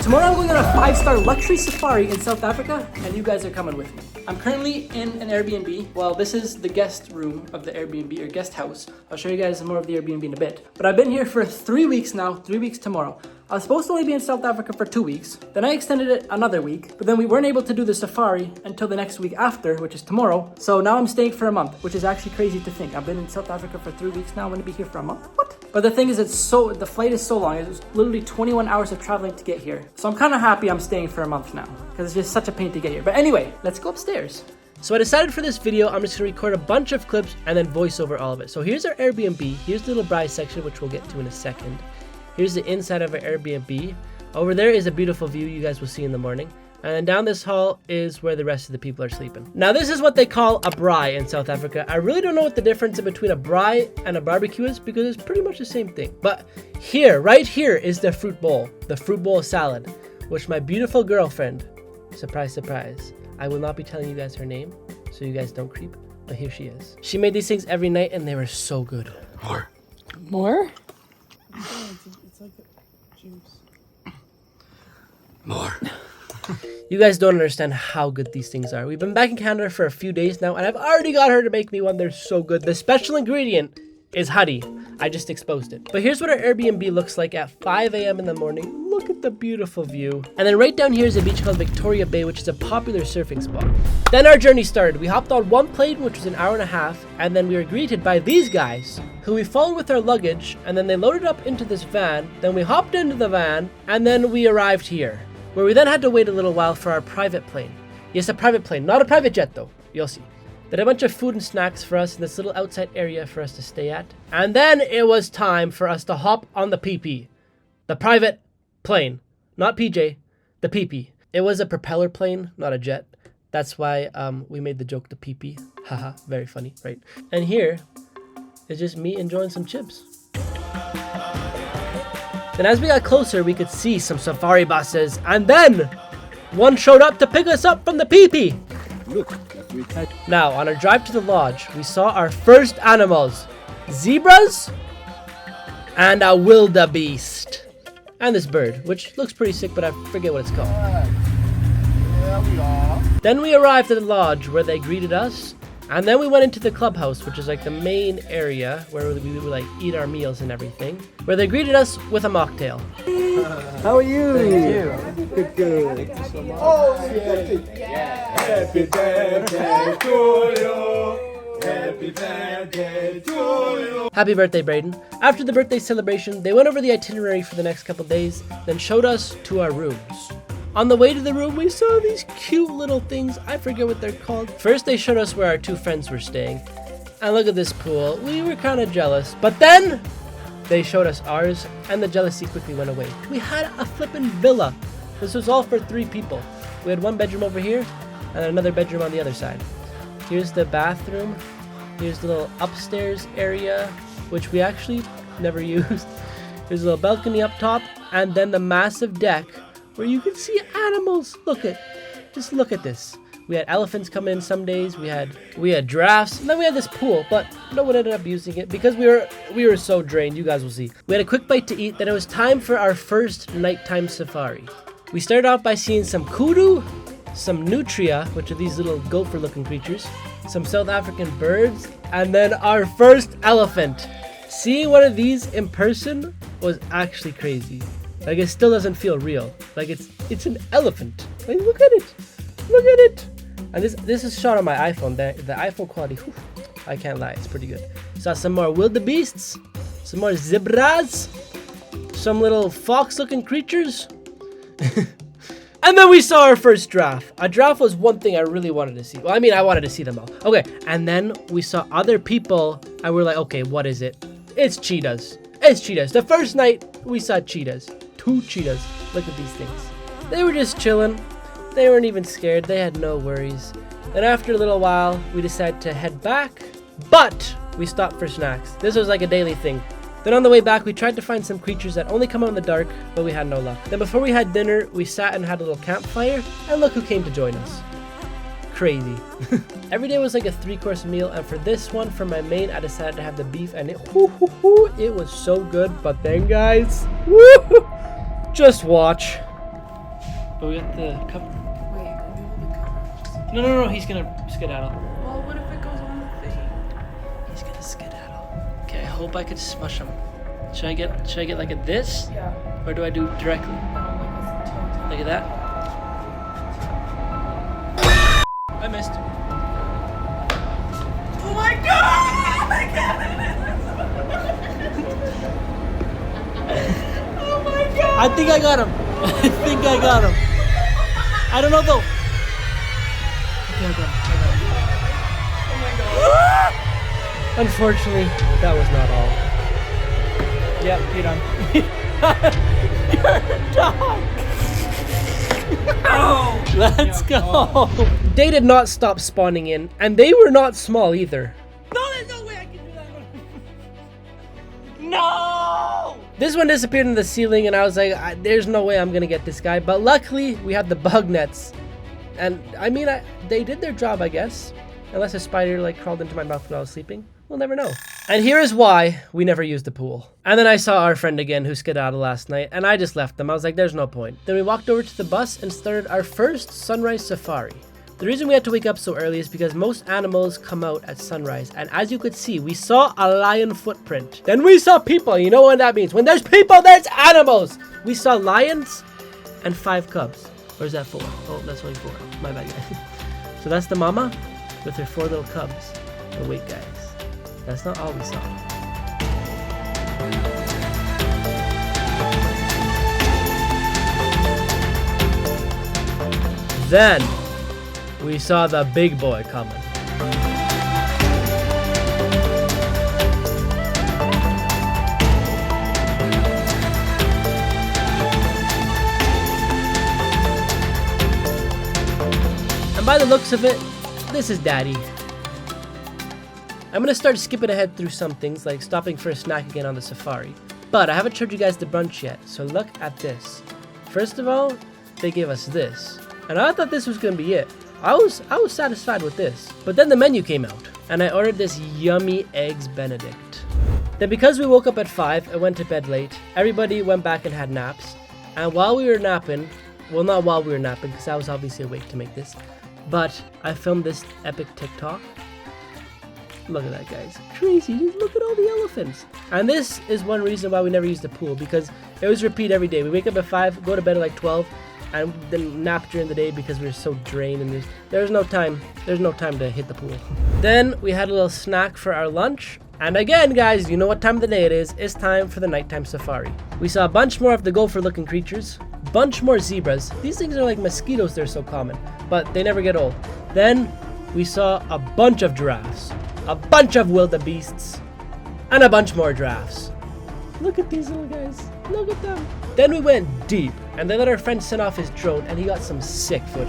Tomorrow I'm going on a 5-star luxury safari in South Africa, and you guys are coming with me. I'm currently in an Airbnb. Well, this is the guest room of the Airbnb, or guest house. I'll show you guys more of the Airbnb in a bit. But I've been here for 3 weeks now, 3 weeks tomorrow. I was supposed to only be in South Africa for 2 weeks. Then I extended it another week, but then we weren't able to do the safari until the next week after, which is tomorrow. So now I'm staying for a month, which is actually crazy to think. I've been in South Africa for 3 weeks now. I'm gonna be here for a month. What? But the thing is, the flight is so long. It was literally 21 hours of traveling to get here. So I'm kind of happy I'm staying for a month now, because it's just such a pain to get here. But anyway, let's go upstairs. So I decided for this video, I'm just gonna record a bunch of clips and then voice over all of it. So here's our Airbnb. Here's the little bride section, which we'll get to in a second. Here's the inside of our Airbnb. Over there is a beautiful view you guys will see in the morning. And then down this hall is where the rest of the people are sleeping. Now this is what they call a braai in South Africa. I really don't know what the difference in between a braai and a barbecue is, because it's pretty much the same thing. But here, right here is the fruit bowl salad, which my beautiful girlfriend, surprise, surprise, I will not be telling you guys her name, so you guys don't creep, but here she is. She made these things every night and they were so good. More? It's like juice. More. You guys don't understand how good these things are. We've been back in Canada for a few days now, and I've already got her to make me one. They're so good. The special ingredient is honey. I just exposed it. But here's what our Airbnb looks like at 5 a.m. in the morning. Look at the beautiful view. And then right down here is a beach called Victoria Bay, which is a popular surfing spot. Then our journey started. We hopped on one plane, which was an hour and a half, and then we were greeted by these guys, who we followed with our luggage, and then they loaded up into this van. Then we hopped into the van, and then we arrived here, where we then had to wait a little while for our private plane. Yes, a private plane, not a private jet though. You'll see. They had a bunch of food and snacks for us in this little outside area for us to stay at. And then it was time for us to hop on the PP. The private plane. Not PJ, the PP. It was a propeller plane, not a jet. That's why we made the joke the PP. Haha, very funny, right? And here is just me enjoying some chips. Then as we got closer, we could see some safari buses, and then one showed up to pick us up from the PP. Look, we had. Now, on our drive to the lodge, we saw our first animals. Zebras and a wildebeest. And this bird, which looks pretty sick, but I forget what it's called. There we are. Then we arrived at the lodge where they greeted us. And then we went into the clubhouse, which is like the main area where we would like eat our meals and everything, where they greeted us with a mocktail. How are you? Thank you. Good, good. Oh, yeah. Happy birthday to you. Happy birthday to you. Happy birthday, Braden. After the birthday celebration, they went over the itinerary for the next couple days, then showed us to our rooms. On the way to the room, we saw these cute little things. I forget what they're called. First, they showed us where our two friends were staying. And look at this pool. We were kind of jealous. But then, they showed us ours, and the jealousy quickly went away. We had a flippin' villa. This was all for 3 people. We had one bedroom over here, and another bedroom on the other side. Here's the bathroom. Here's the little upstairs area, which we actually never used. There's a little balcony up top, and then the massive deck, where you can see animals. Just look at this. We had elephants come in some days. We had giraffes, and then we had this pool, but no one ended up using it because we were so drained. You guys will see. We had a quick bite to eat. Then it was time for our first nighttime safari. We started off by seeing some kudu, some nutria, which are these little gopher-looking creatures, some South African birds, and then our first elephant. Seeing one of these in person was actually crazy. Like, it still doesn't feel real. Like, it's an elephant. Like, look at it. Look at it. And this is shot on my iPhone. The iPhone quality, whew, I can't lie, it's pretty good. Saw some more wildebeests, some more zebras, some little fox-looking creatures. And then we saw our first giraffe. A giraffe was one thing I really wanted to see. Well, I mean, I wanted to see them all. Okay, and then we saw other people, and we're like, okay, what is it? It's cheetahs. It's cheetahs. The first night, we saw cheetahs. 2 cheetahs. Look at these things. They were just chilling. They weren't even scared. They had no worries. Then after a little while, we decided to head back, but we stopped for snacks. This was like a daily thing. Then on the way back, we tried to find some creatures that only come out in the dark, but we had no luck. Then before we had dinner, we sat and had a little campfire, and look who came to join us. Crazy. Every day was like a 3-course meal, and for this one, for my main, I decided to have the beef, and it was so good. But then, guys, just watch. But we got the cover. Wait, let me hold the cover. No, he's gonna skedaddle. Well, what if it goes on the thing? He's gonna skedaddle. Okay, I hope I could smush him. Should I get like a this? Yeah. Or do I do directly? No, like a toe. Like that? I missed. Oh my god! Oh my god! I think I got him. I think I got him. I don't know though. Okay, I got him. Unfortunately, that was not all. Yep, you're done. You're done. Oh! Let's go. They did not stop spawning in, and they were not small either. No, there's no way I can do that one. No! This one disappeared in the ceiling, and I was like, there's no way I'm gonna get this guy. But luckily, we had the bug nets. And I mean, they did their job, I guess. Unless a spider like crawled into my mouth when I was sleeping. We'll never know. And here is why we never used the pool. And then I saw our friend again who skedaddled last night, and I just left them. I was like, there's no point. Then we walked over to the bus and started our first sunrise safari. The reason we had to wake up so early is because most animals come out at sunrise. And as you could see, we saw a lion footprint. Then we saw people. You know what that means. When there's people, there's animals. We saw lions and 5 cubs. Or is that 4? Oh, that's only 4. My bad, guys. So that's the mama with her 4 little cubs. But wait, guys. That's not all we saw. Then we saw the big boy coming. And by the looks of it, this is Daddy. I'm gonna start skipping ahead through some things, like stopping for a snack again on the safari. But I haven't showed you guys the brunch yet, so look at this. First of all, they gave us this. And I thought this was gonna be it. I was satisfied with this. But then the menu came out, and I ordered this yummy Eggs Benedict. Then because we woke up at 5 and went to bed late, everybody went back and had naps. And while we were napping, well, not while we were napping, because I was obviously awake to make this, but I filmed this epic TikTok. Look at that, guys. Crazy. Just look at all the elephants. And this is one reason why we never used the pool, because it was repeat every day. We wake up at 5, go to bed at like 12, and then nap during the day because we were so drained, and there's no time to hit the pool. Then we had a little snack for our lunch. And again, guys, you know what time of the day it is. It's time for the nighttime safari. We saw a bunch more of the gopher-looking creatures, bunch more zebras. These things are like mosquitoes, they're so common, but they never get old. Then we saw a bunch of giraffes, a bunch of wildebeests, and a bunch more giraffes. Look at these little guys. Look at them. Then we went deep, and they let our friend send off his drone, and he got some sick footage.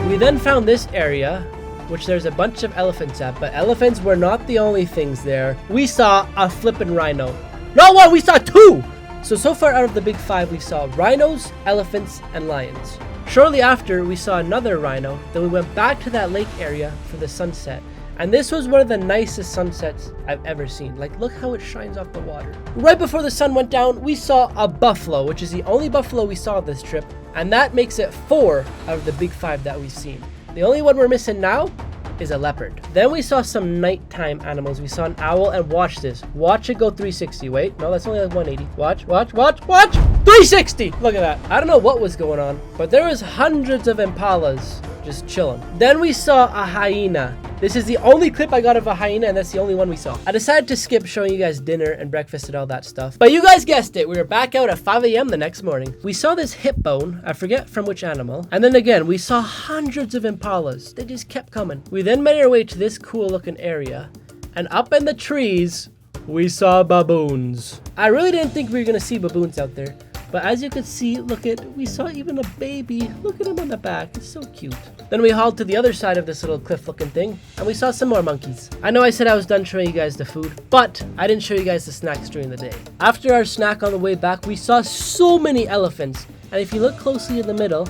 We then found this area, which there's a bunch of elephants at, but elephants were not the only things there. We saw a flippin' rhino. Not one, we saw 2! So far out of the big 5, we saw rhinos, elephants, and lions. Shortly after, we saw another rhino. Then we went back to that lake area for the sunset. And this was one of the nicest sunsets I've ever seen. Like, look how it shines off the water. Right before the sun went down, we saw a buffalo, which is the only buffalo we saw this trip. And that makes it 4 out of the big 5 that we've seen. The only one we're missing now is a leopard. Then we saw some nighttime animals. We saw an owl, and watch this. Watch it go 360. Wait, no, that's only like 180. Watch, watch, watch, watch! 360! Look at that. I don't know what was going on, but there was hundreds of impalas just chilling. Then we saw a hyena. This is the only clip I got of a hyena, and that's the only one we saw. I decided to skip showing you guys dinner and breakfast and all that stuff. But you guys guessed it, we were back out at 5 a.m. the next morning. We saw this hip bone, I forget from which animal. And then again, we saw hundreds of impalas. They just kept coming. We then made our way to this cool looking area. And up in the trees, we saw baboons. I really didn't think we were gonna see baboons out there. But as you can see, we saw even a baby. Look at him on the back, it's so cute. Then we hauled to the other side of this little cliff looking thing, and we saw some more monkeys. I know I said I was done showing you guys the food, but I didn't show you guys the snacks during the day. After our snack on the way back, we saw so many elephants. And if you look closely in the middle,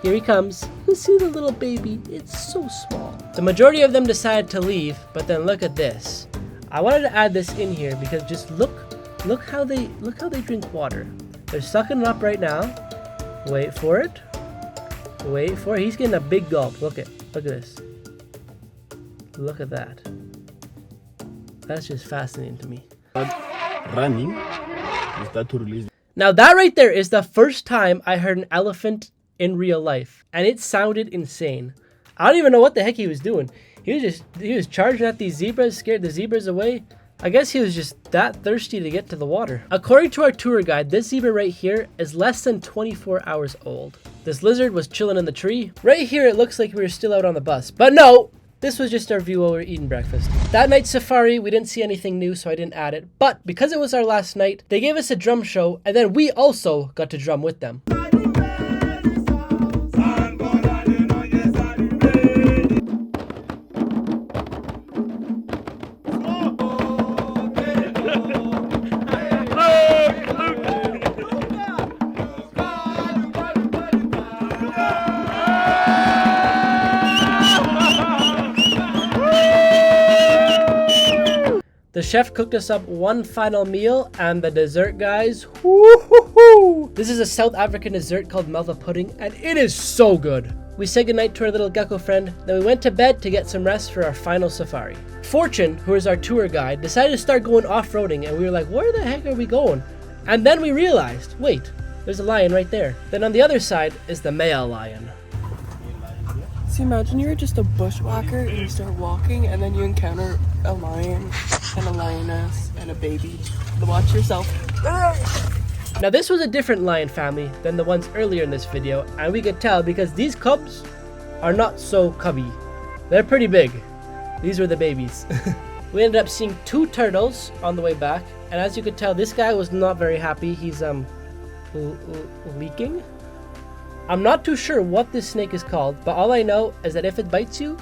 here he comes. You see the little baby, it's so small. The majority of them decided to leave, but then look at this. I wanted to add this in here because just look Look how they drink water. They're sucking it up right now. Wait for it. Wait for it. He's getting a big gulp. Look at this. Look at that. That's just fascinating to me. Running. We start to release. Now that right there is the first time I heard an elephant in real life, and it sounded insane. I don't even know what the heck he was doing. He was charging at these zebras, scared the zebras away. I guess he was just that thirsty to get to the water. According to our tour guide, this zebra right here is less than 24 hours old. This lizard was chilling in the tree. Right here it looks like we were still out on the bus, but no! This was just our view while we were eating breakfast. That night's safari, we didn't see anything new, so I didn't add it. But because it was our last night, they gave us a drum show, and then we also got to drum with them. The chef cooked us up one final meal, and the dessert, guys, woo-hoo-hoo! This is a South African dessert called Melva pudding, and it is so good. We said goodnight to our little gecko friend, then we went to bed to get some rest for our final safari. Fortune, who is our tour guide, decided to start going off-roading, and we were like, where the heck are we going? And then we realized, wait, there's a lion right there. Then on the other side is the male lion. So imagine you're just a bushwhacker and you start walking and then you encounter a lion and a lioness and a baby. Watch yourself. Now this was a different lion family than the ones earlier in this video, and we could tell because these cubs are not so cubby. They're pretty big. These were the babies. We ended up seeing 2 turtles on the way back, and as you could tell, this guy was not very happy. He's leaking. I'm not too sure what this snake is called, but all I know is that if it bites you,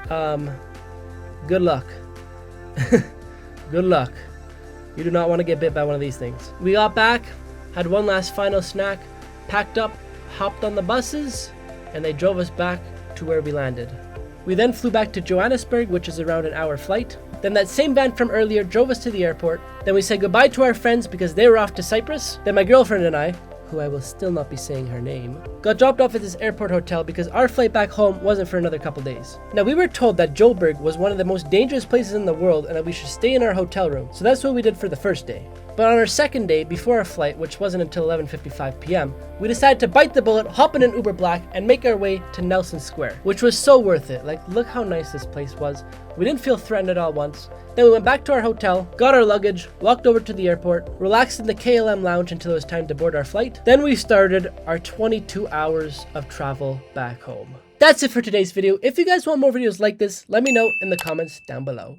good luck. Good luck. You do not want to get bit by one of these things. We got back, had one last final snack, packed up, hopped on the buses, and they drove us back to where we landed. We then flew back to Johannesburg, which is around an hour flight. Then that same van from earlier drove us to the airport. Then we said goodbye to our friends because they were off to Cyprus. Then my girlfriend and I, who I will still not be saying her name, got dropped off at this airport hotel because our flight back home wasn't for another couple days. Now we were told that Joburg was one of the most dangerous places in the world and that we should stay in our hotel room, so that's what we did for the first day. But on our second day, before our flight, which wasn't until 11:55 p.m., we decided to bite the bullet, hop in an Uber Black, and make our way to Nelson Square, which was so worth it. Like, look how nice this place was. We didn't feel threatened at all once. Then we went back to our hotel, got our luggage, walked over to the airport, relaxed in the KLM lounge until it was time to board our flight. Then we started our 22 hours of travel back home. That's it for today's video. If you guys want more videos like this, let me know in the comments down below.